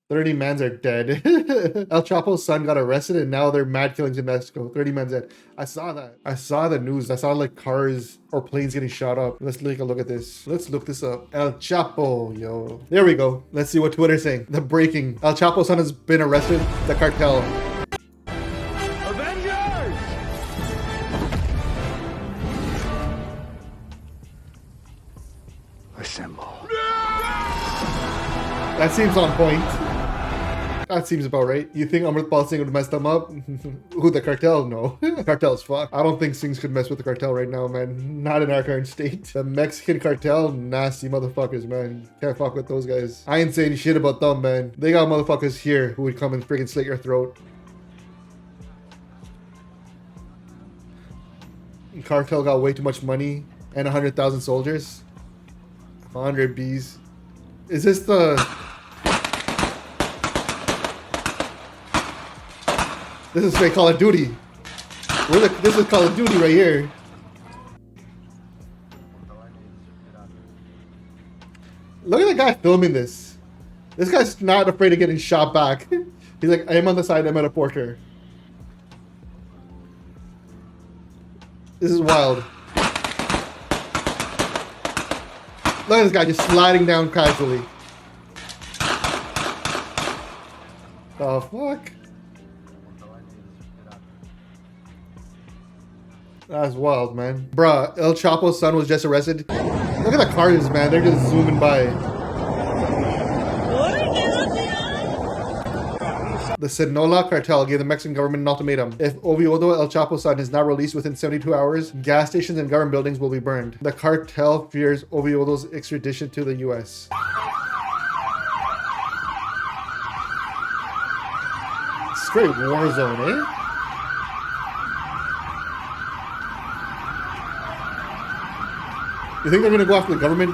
30 mans are dead. El Chapo's son got arrested and now they're mad killings in Mexico. 30 men's dead. I saw that. I saw the news. I saw like cars or planes getting shot up. Let's take a look at this. Let's look this up. El Chapo, yo. There we go. Let's see what Twitter's saying. The breaking. El Chapo's son has been arrested. The cartel. Avengers! Assemble. That seems on point. That seems about right. You think Amritpal Singh would mess them up? Who, the cartel? No. Cartel's fucked. I don't think Singhs could mess with the cartel right now, man. Not in our current state. The Mexican cartel, nasty motherfuckers, man. Can't fuck with those guys. I ain't saying shit about them, man. They got motherfuckers here who would come and friggin' slit your throat. Cartel got way too much money and 100,000 soldiers. 100 Bs. Is this the... This is straight Call of Duty. This is Call of Duty right here. Look at the guy filming this. This guy's not afraid of getting shot back. He's like, I am on the side, I'm at a porter. This is wild. Look at this guy just sliding down casually. The fuck? That's wild, man. Bruh, El Chapo's son was just arrested. Look at the cars, man. They're just zooming by. The Sinaloa cartel gave the Mexican government an ultimatum. If Oviedo El Chapo's son is not released within 72 hours, gas stations and government buildings will be burned. The cartel fears Oviedo's extradition to the US. Straight war zone, eh? You think they're gonna go after the government?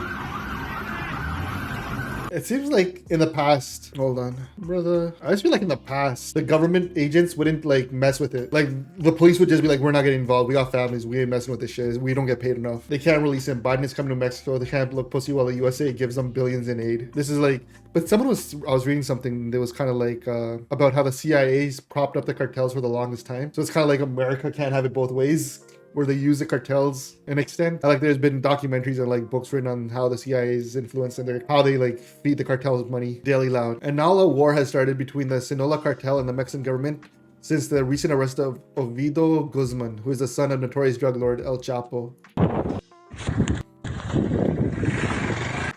It seems like in the past, hold on, brother. I just feel like in the past, the government agents wouldn't like mess with it. Like the police would just be like, we're not getting involved. We got families. We ain't messing with this shit. We don't get paid enough. They can't release him. Biden is coming to Mexico. They can't look pussy while the USA gives them billions in aid. This is like, but I was reading something that was kind of like about how the CIA's propped up the cartels for the longest time. So it's kind of like America can't have it both ways, where they use the cartels an extent. Like there's been documentaries and like books written on how the CIA's influence and how they like feed the cartels money daily loud. And now a war has started between the Sinaloa cartel and the Mexican government since the recent arrest of Ovidio Guzman, who is the son of notorious drug lord El Chapo.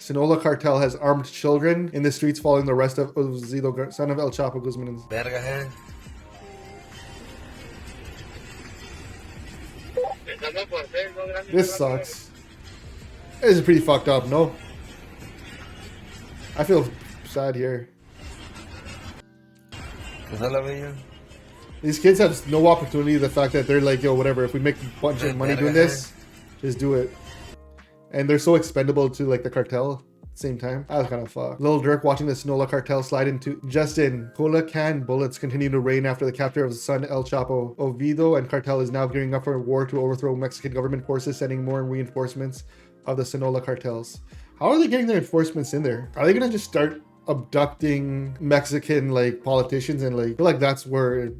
Sinaloa cartel has armed children in the streets following the arrest of Ovidio, son of El Chapo Guzman. This sucks. This is pretty fucked up, no? I feel sad here. These kids have no opportunity. The fact that they're like, yo, whatever, if we make a bunch of money doing this, just do it. And they're so expendable to like the cartel at the same time. That was kind of fucked. Lil Durk watching the Sinaloa cartel slide into Justin. Culiacan bullets continue to rain after the capture of his son El Chapo. Oviedo and cartel is now gearing up for a war to overthrow Mexican government forces, sending more reinforcements of the Sinaloa cartels. How are they getting their enforcements in there? Are they gonna just start abducting Mexican like politicians? And like I feel like that's where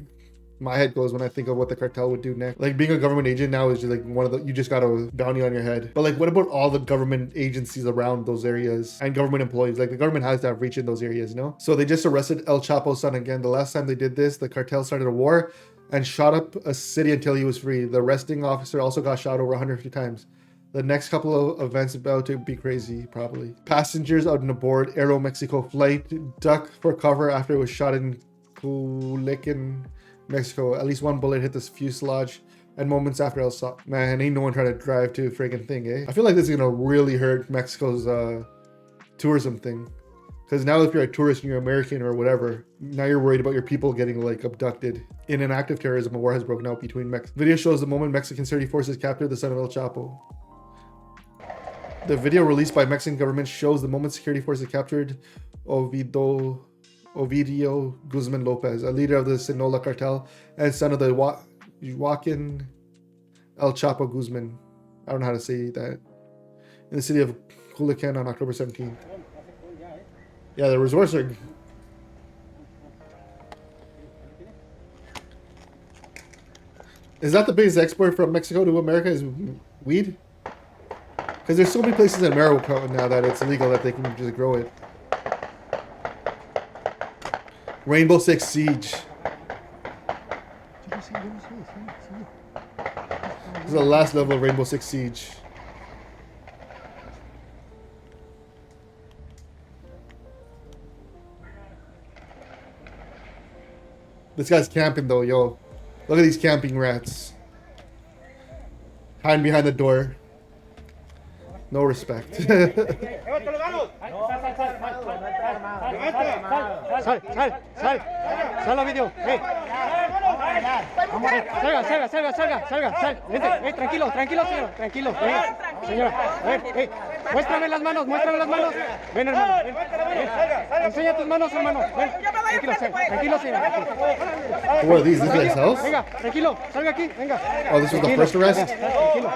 my head goes when I think of what the cartel would do next. Like being a government agent now is just like one of the, you just got a bounty on your head. But like what about all the government agencies around those areas and government employees? Like the government has to have reach in those areas, no? So they just arrested El Chapo's son again. The last time they did this, the cartel started a war and shot up a city until he was free. The arresting officer also got shot over 150 times. The next couple of events about to be crazy, probably. Passengers on aboard Aero Mexico flight ducked for cover after it was shot in Culiacan, Mexico. At least one bullet hit this fuselage, and moments after El Chapo. Man, ain't no one trying to drive to a friggin' thing, eh? I feel like this is gonna really hurt Mexico's tourism thing. Because now if you're a tourist and you're American or whatever, now you're worried about your people getting like abducted. In an act of terrorism, a war has broken out between Video shows the moment Mexican security forces captured the son of El Chapo. The video released by Mexican government shows the moment security forces captured Ovidio Guzman Lopez, a leader of the Sinaloa cartel and son of the Joaquin El Chapo Guzman. I don't know how to say that. In the city of Culiacan on October 17th. Yeah, the resorts are Is that the biggest export from Mexico to America is weed? Because there's so many places in America now that it's illegal that they can just grow it. Rainbow Six Siege. This is the last level of Rainbow Six Siege. This guy's camping though, yo. Look at these camping rats. Hiding behind the door. No respect. Sal, video. Hey. Salga. Vente, tranquilo, señor. Hey. Muéstrame las manos. Ven, hermano. Enseña tus manos, hermano. Ven. Tranquilo, señor. What are these? This guy's house? Venga, tranquilo, salga aquí, venga. Oh, this was the first arrest? Tranquilo.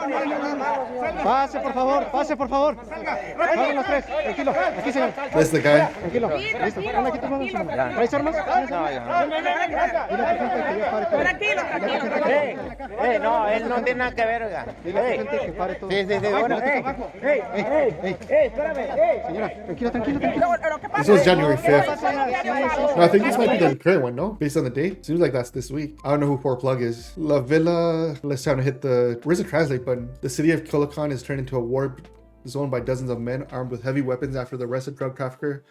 Pase, por favor. Vamos los tres, tranquilo. Aquí, señor. This is the guy? Tranquilo. Listo. Anda aquí tus manos, hermano. ¿Traes armas? No, él no tiene nada que ver, oiga. Sí, bueno, espérame, Señora, tranquilo. This was January 5th. No, I think this might be the current one, no? Based on the date? Seems like that's this week. I don't know who Poor Plug is. La Villa, let's try to hit the... Where's the translate button? The city of Culiacan is turned into a war zone by dozens of men armed with heavy weapons after the arrested drug trafficker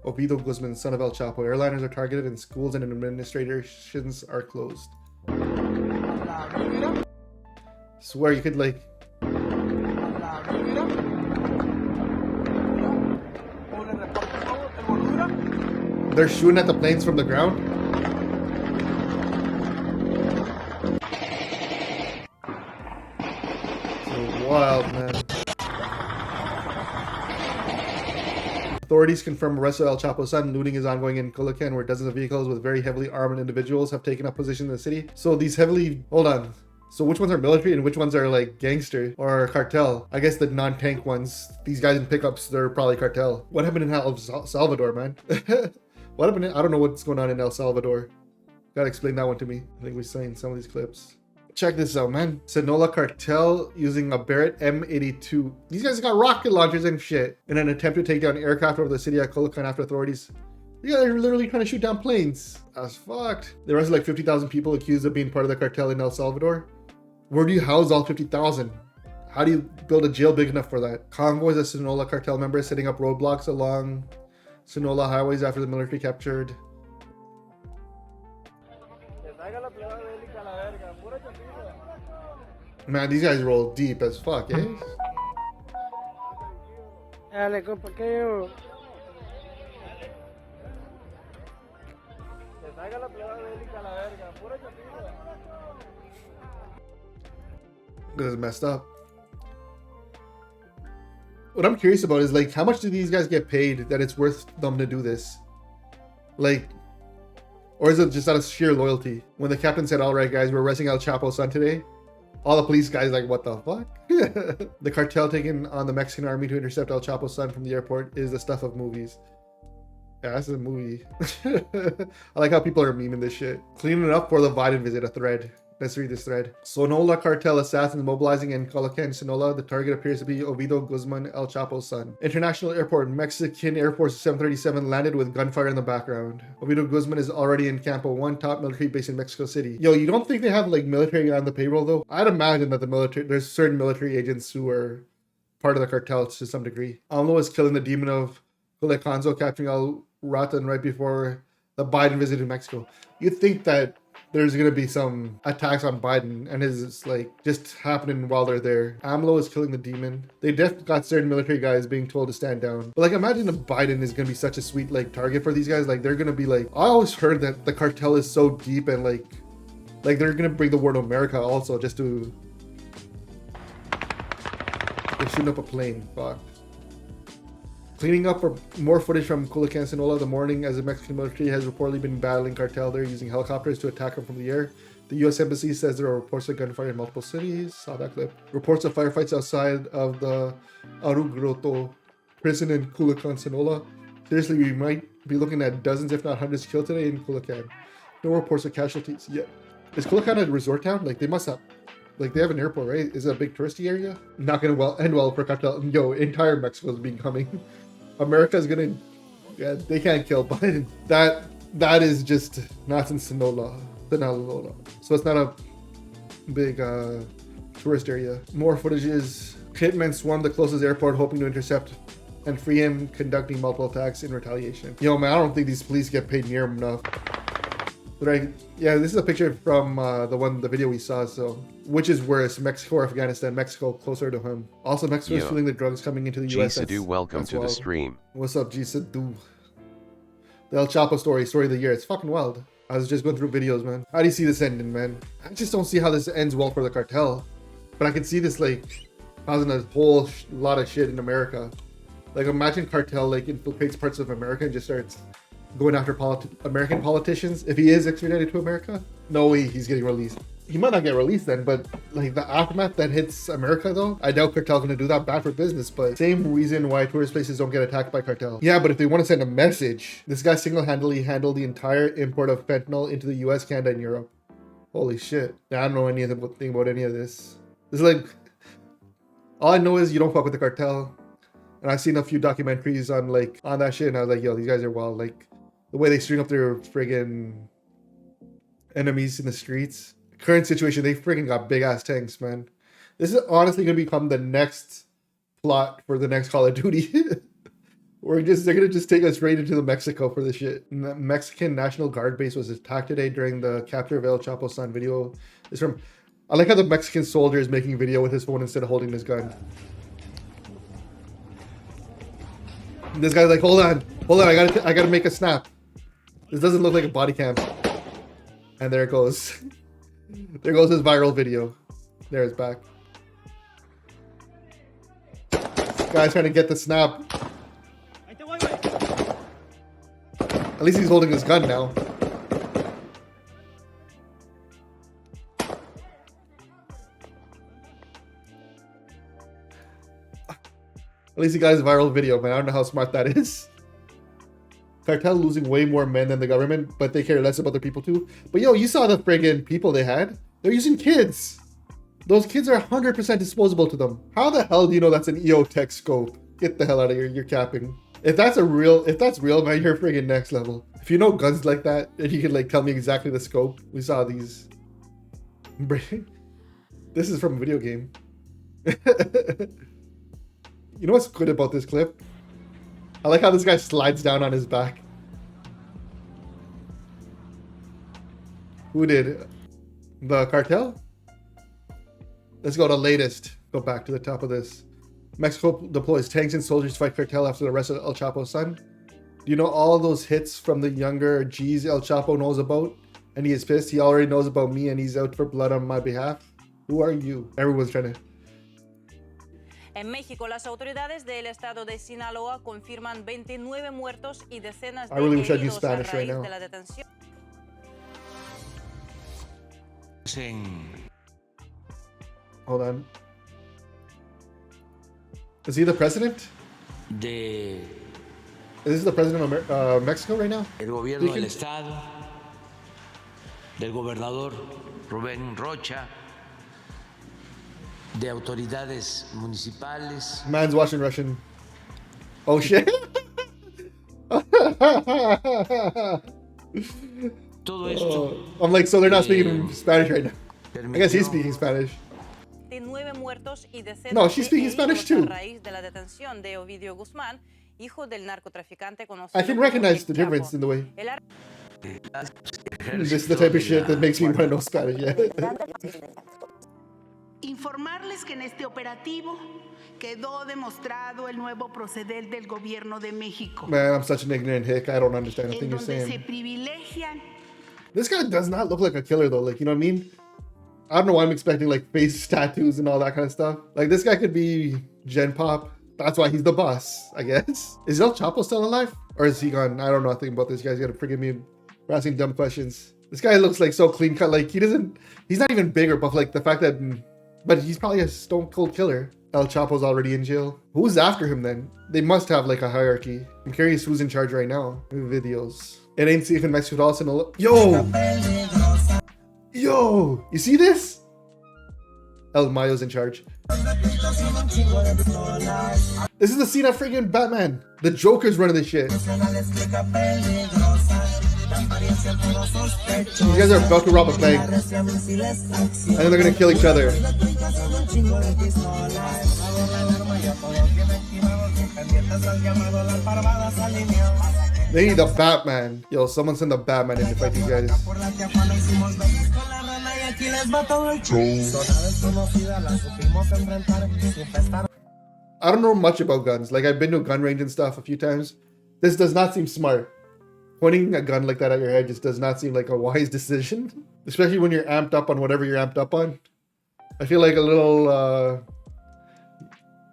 Ovidio Guzman, son of El Chapo. Airliners are targeted and schools and administrations are closed. Swear you could like... They're shooting at the planes from the ground? So wild, man. Authorities confirm arrest of El Chapo's son. Looting is ongoing in Culiacan, where dozens of vehicles with very heavily armed individuals have taken up position in the city. So these heavily... Hold on. So which ones are military and which ones are like gangster or cartel? I guess the non-tank ones, these guys in pickups, they're probably cartel. What happened in El Salvador, man? What happened I don't know what's going on in El Salvador. Gotta explain that one to me. I think we've seen some of these clips. Check this out, man. Sinaloa cartel using a Barrett M82. These guys got rocket launchers and shit in an attempt to take down aircraft over the city of Culiacan after authorities. Yeah, they're literally trying to shoot down planes. That's fucked. They arrested like 50,000 people accused of being part of the cartel in El Salvador. Where do you house all 50,000? How do you build a jail big enough for that? Convoys of Sinaloa cartel members setting up roadblocks along Sinaloa highways after the military captured. Man, these guys roll deep as fuck, eh? This is messed up. What I'm curious about is like, how much do these guys get paid that it's worth them to do this? Like, or is it just out of sheer loyalty? When the captain said, all right, guys, we're arresting El Chapo's son today, all the police guys like, what the fuck? The cartel taking on the Mexican army to intercept El Chapo's son from the airport is the stuff of movies. Yeah, this is a movie. I like how people are memeing this shit. Cleaning it up for the Biden visit, a thread. Let's read this thread. Sonora cartel assassins mobilizing in Culiacan, Sinaloa. The target appears to be Ovidio Guzman, El Chapo's son. International airport. Mexican Air Force 737 landed with gunfire in the background. Ovidio Guzman is already in Campo 1, top military base in Mexico City. Yo, you don't think they have like military on the payroll though? I'd imagine that the military, there's certain military agents who are part of the cartel to some degree. AMLO is killing the demon of Culiacanzo, capturing El Ratan right before the Biden visit to Mexico. You'd think that there's gonna be some attacks on Biden and it's like just happening while they're there. AMLO is killing the demon. They definitely got certain military guys being told to stand down. But like imagine if Biden is gonna be such a sweet like target for these guys. Like they're gonna be like, I always heard that the cartel is so deep and like they're gonna bring the word of America also just to... They're shooting up a plane, fuck. Cleaning up for more footage from Culiacan, Sinaloa the morning as the Mexican military has reportedly been battling cartel there using helicopters to attack them from the air. The U.S. Embassy says there are reports of gunfire in multiple cities. Saw that clip. Reports of firefights outside of the Arugroto prison in Culiacan, Sinaloa. Seriously, we might be looking at dozens if not hundreds killed today in Culiacan. No reports of casualties yet. Is Culiacan a resort town? Like they must have, like they have an airport, right? Is it a big touristy area? Not gonna end well for cartel. Yo, entire Mexico is becoming. America's gonna, yeah, they can't kill Biden. That is just not in Sinaloa. So it's not a big tourist area. More footages. Hitmen swarmed the closest airport hoping to intercept and free him, conducting multiple attacks in retaliation. Yo, man, I don't think these police get paid near enough. But yeah, this is a picture from the video we saw. So, which is worse, Mexico or Afghanistan? Mexico, closer to him. Also, Mexico is feeling the drugs coming into the U.S. G welcome to the stream. What's up, G Sadu? The El Chapo story of the year. It's fucking wild. I was just going through videos, man. How do you see this ending, man? I just don't see how this ends well for the cartel. But I can see this like causing a whole lot of shit in America. Like imagine cartel like infiltrates parts of America and just starts going after American politicians. If he is extradited to America, no way he's getting released. He might not get released then, but like the aftermath that hits America though, I doubt cartel's gonna do that. Bad for business, but same reason why tourist places don't get attacked by cartel. Yeah, but if they want to send a message, this guy single-handedly handled the entire import of fentanyl into the US, Canada, and Europe. Holy shit. I don't know anything about any of this. This is like, all I know is you don't fuck with the cartel. And I've seen a few documentaries on that shit, and I was like, yo, these guys are wild. Like the way they string up their friggin' enemies in the streets. Current situation, they friggin' got big ass tanks, man. This is honestly gonna become the next plot for the next Call of Duty. They're gonna just take us right into the Mexico for this shit. The Mexican National Guard base was attacked today during the capture of El Chapo's son. Video is from. I like how the Mexican soldier is making video with his phone instead of holding his gun. This guy's like, hold on, I gotta make a snap. This doesn't look like a body cam. And there it goes. There goes his viral video. There it's back. This guy's trying to get the snap. At least he's holding his gun now. At least he got his viral video, man. I don't know how smart that is. Cartel losing way more men than the government, but they care less about their people too. But yo, you saw the friggin' people they had. They're using kids. Those kids are 100% disposable to them. How the hell do you know that's an EO Tech scope? Get the hell out of here. You're capping. If that's real, man, you're friggin' next level. If you know guns like that, and you can like tell me exactly the scope. We saw these. This is from a video game. You know what's good about this clip? I like how this guy slides down on his back. Who did? The cartel? Let's go to latest. Go back to the top of this. Mexico deploys tanks and soldiers to fight cartel after the arrest of El Chapo's son. Do you know all those hits from the younger G's El Chapo knows about? And he is pissed. He already knows about me and he's out for blood on my behalf. Who are you? Everyone's trying to... En México, las autoridades del estado de Sinaloa confirman 29 muertos y decenas de heridos a raíz de la detención. Hold on. Is he the president? Is this the president of Mexico right now? El gobierno del estado, del gobernador Rubén Rocha, de autoridades municipales. Man's watching Russian. Oh shit. Todo esto. I'm like, so they're not speaking Spanish right now. I guess he's speaking Spanish. No, she's speaking Spanish too. I can recognize the difference in the way. This is the type of shit that makes me want to know Spanish, yeah. Informarles que en este operativo quedó demostrado el nuevo proceder del gobierno de México. Man, I'm such an ignorant hick. I don't understand anything you're saying. This guy does not look like a killer though. Like, you know what I mean? I don't know why I'm expecting like face tattoos and all that kind of stuff. Like this guy could be Gen Pop. That's why he's the boss, I guess. Is El Chapo still alive? Or is he gone? I don't know nothing about this guy. He's gotta forgive me for asking dumb questions. This guy looks like so clean cut. Like he's not even big or buff. Like the fact that, but he's probably a stone cold killer. El Chapo's already in jail. Who's after him then? They must have like a hierarchy. I'm curious who's in charge right now. Videos. It ain't safe in Mexico also. Yo! Yo, you see this? El Mayo's in charge. This is the scene of freaking Batman. The Joker's running this shit. These guys are about to rob a bank. And then they're gonna kill each other. They need the Batman. Yo, someone send the Batman in to fight these guys. I don't know much about guns. Like, I've been to a gun range and stuff a few times. This does not seem smart. Pointing a gun like that at your head just does not seem like a wise decision. Especially when you're amped up on whatever you're amped up on. I feel like a little,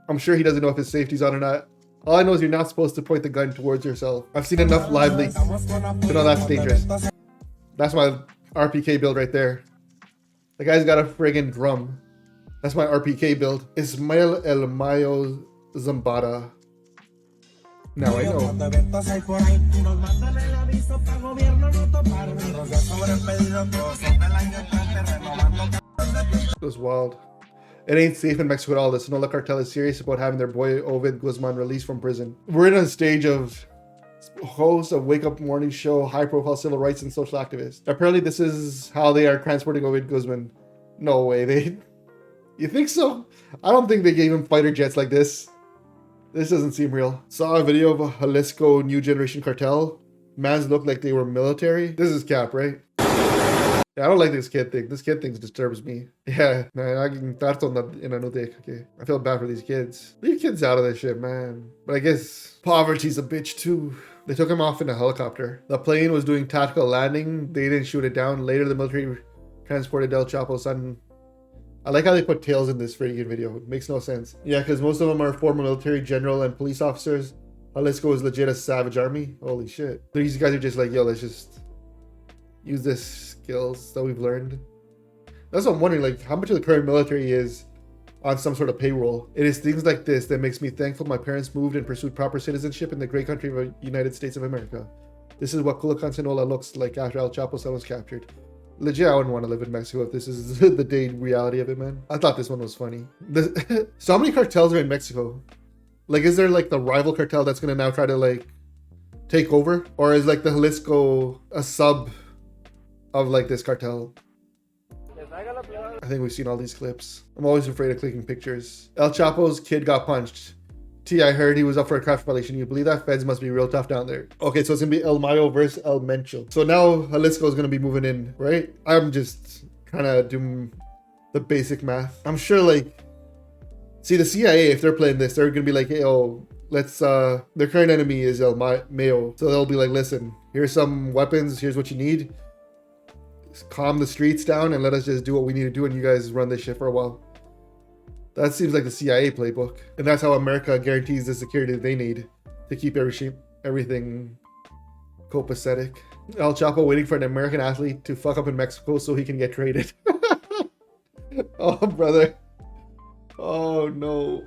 I'm sure he doesn't know if his safety's on or not. All I know is you're not supposed to point the gun towards yourself. I've seen enough live leaks to know that's dangerous. That's my RPK build right there. The guy's got a friggin' drum. That's my RPK build. Ismael El Mayo Zambada. Now I know. It was wild. It ain't safe in Mexico at all. The Sinaloa cartel is serious about having their boy Ovid Guzman released from prison. We're in a stage of host of Wake Up Morning Show, high-profile civil rights and social activists. Apparently this is how they are transporting Ovid Guzman. No way, you think so? I don't think they gave him fighter jets like this. This doesn't seem real. Saw a video of a Jalisco New Generation cartel. Mans looked like they were military. This is cap, right? Yeah, I don't like this kid thing. This kid thing disturbs me. Yeah, okay. I feel bad for these kids. Leave kids out of this shit, man. But I guess poverty's a bitch too. They took him off in a helicopter. The plane was doing tactical landing. They didn't shoot it down. Later, the military transported El Chapo's son. I like how they put tails in this freaking video. It makes no sense. Yeah, because most of them are former military general and police officers. Jalisco is legit a savage army. Holy shit. These guys are just like, yo, let's just use this skills that we've learned. That's what I'm wondering, like, how much of the current military is on some sort of payroll. It is things like this that makes me thankful my parents moved and pursued proper citizenship in the great country of the United States of America. This is what Culiacan Mexico looks like after El Chapo's son was captured. Legit, I wouldn't want to live in Mexico if this is the day reality of it, man. I thought this one was funny. So how many cartels are in Mexico? Like, is there like the rival cartel that's gonna now try to like take over? Or is like the Jalisco a sub of like this cartel? I think we've seen all these clips. I'm always afraid of clicking pictures. El Chapo's kid got punched. T, I heard he was up for a traffic violation. You believe that? Feds must be real tough down there. Okay, so it's gonna be El Mayo versus El Mencho. So now Jalisco is gonna be moving in, right? I'm just trying to do the basic math. I'm sure, like, see, the CIA, if they're playing this, they're gonna be like, hey, oh, let's, their current enemy is El Mayo. So they'll be like, listen, here's some weapons, here's what you need. Calm the streets down and let us just do what we need to do, and you guys run this shit for a while. That seems like the CIA playbook. And that's how America guarantees the security they need to keep everything copacetic. El Chapo waiting for an American athlete to fuck up in Mexico so he can get traded. Oh, brother. Oh, no.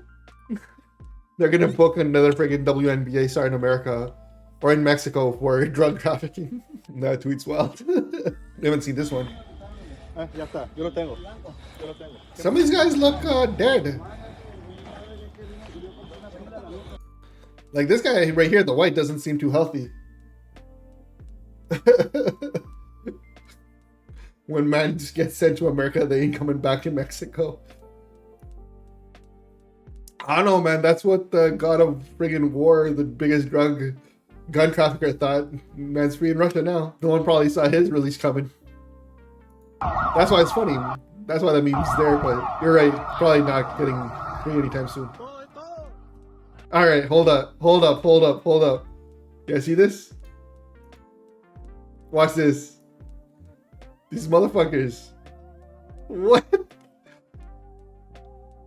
They're gonna book another friggin' WNBA star in America or in Mexico for drug trafficking. That tweet's wild. You haven't seen this one. Some of these guys look dead. Like this guy right here, the white, doesn't seem too healthy. When man just gets sent to America, they ain't coming back to Mexico. I don't know, man. That's what the god of friggin' war, the biggest gun trafficker, thought. Man's free in Russia now. No one probably saw his release coming. That's why it's funny. That's why that meme's there, but you're right. Probably not getting free anytime soon. Alright, hold up. You guys see this? Watch this. These motherfuckers. What?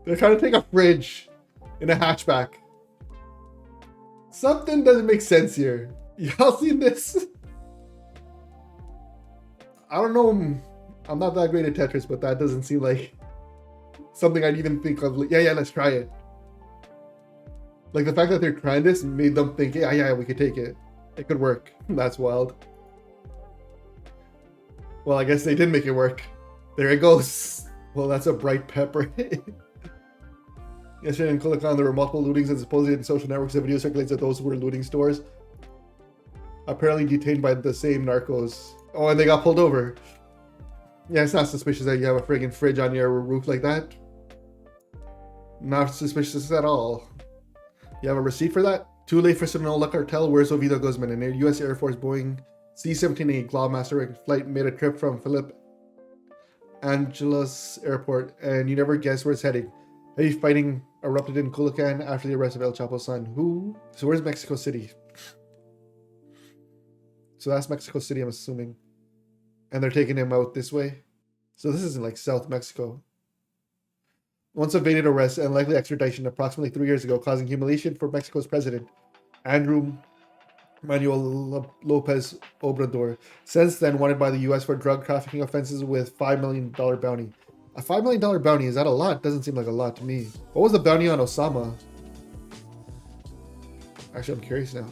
They're trying to take a fridge in a hatchback. Something doesn't make sense here. Y'all seen this? I don't know. I'm not that great at Tetris, but that doesn't seem like something I'd even think of. Yeah, let's try it. Like the fact that they're trying this made them think, yeah, we could take it. It could work. That's wild. Well, I guess they did make it work. There it goes. Well, that's a bright pepper. Yesterday in Culiacan, there were multiple lootings, and supposedly in social networks, the video circulates that those who were looting stores apparently detained by the same narcos. Oh, and they got pulled over. Yeah, it's not suspicious that you have a friggin' fridge on your roof like that. Not suspicious at all. You have a receipt for that? Too late for Sinaloa cartel. Where's Ovidio Guzman? An U.S. Air Force Boeing C-17A Globemaster flight made a trip from Philip Angeles Airport, and you never guess where it's heading. Heavy fighting erupted in Culiacan after the arrest of El Chapo's son. Who? So where's Mexico City? So that's Mexico City, I'm assuming. And they're taking him out this way. So this isn't like South Mexico. Once evaded arrest and likely extradition approximately 3 years ago, causing humiliation for Mexico's president, Andrew Manuel Lopez Obrador. Since then, wanted by the U.S. for drug trafficking offenses with $5 million bounty. A $5 million bounty, is that a lot? Doesn't seem like a lot to me. What was the bounty on Osama? Actually, I'm curious now.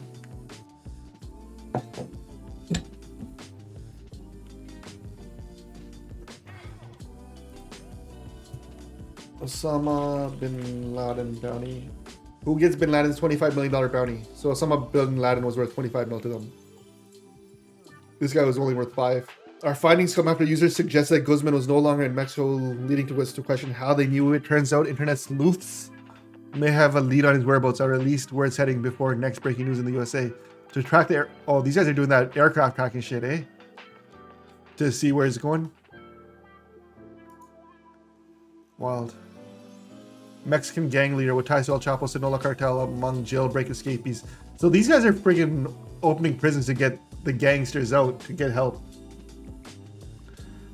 Osama bin Laden bounty. Who gets bin Laden's $25 million bounty? So Osama bin Laden was worth $25 million to them. This guy was only worth 5. Our findings come after users suggest that Guzman was no longer in Mexico, leading to us to question how they knew it. Turns out internet sleuths may have a lead on his whereabouts, or at least where it's heading before next breaking news in the USA. To track the oh, these guys are doing that aircraft tracking shit, eh? To see where it's going. Wild. Mexican gang leader with ties to El Chapo Sinaloa cartel among jailbreak escapees. So these guys are friggin' opening prisons to get the gangsters out, to get help.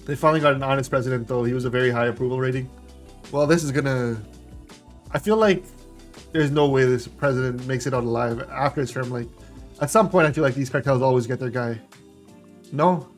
They finally got an honest president, though. He was a very high approval rating. Well, this is gonna... I feel like there's no way this president makes it out alive after his term. Like, at some point, I feel like these cartels always get their guy. No?